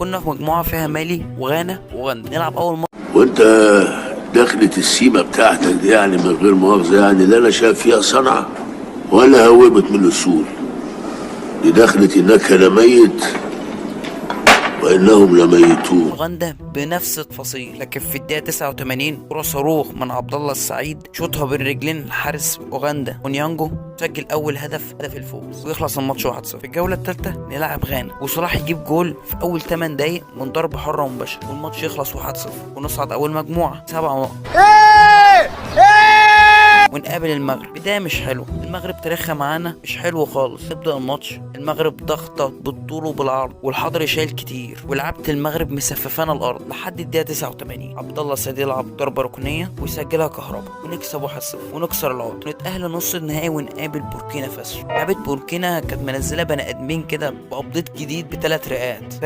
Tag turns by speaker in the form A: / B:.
A: كنا في مجموعه فيها مالي وغانا وغندا. نلعب اول مره.
B: وانت دخلة السيمة بتاعتك دي يعني من غير مؤاخذة يعني اللي انا شايف فيها صنعة ولا هوبت من الأصول؟ دي دخلة انك لميت وانهم لميتون.
A: اوغندا بنفس التفاصيل، لكن في الدقيقه 89 كره صاروخ من عبد الله السعيد شوطها بين رجلين الحارس اوغندا اونيانجو، سجل اول هدف الفوز ويخلص الماتش 1-0. في الجوله الثالثه نلعب غانا وصلاح يجيب جول في اول 8 دقايق من ضربه حره مباشره والماتش يخلص 1-0 ونصعد اول مجموعه 7 نقط. ونقابل المغرب. بدايه مش حلوه، المغرب تاريخها معانا مش حلو خالص. نبدا الماتش المغرب ضغطه بالطول وبالعرض والحضري شايل كتير، ولعبه المغرب مسففانا الارض لحد الدقيقه 89. عبد الله السعيد يلعب ضربه ركنيه ويسجلها كهربا ونكسب 1-0 ونكسر العقد ونتاهل لنص النهائي ونقابل بوركينا فاسو. لعبه بوركينا كانت منزله بني ادمين كده بابديت جديد ب3 رئات.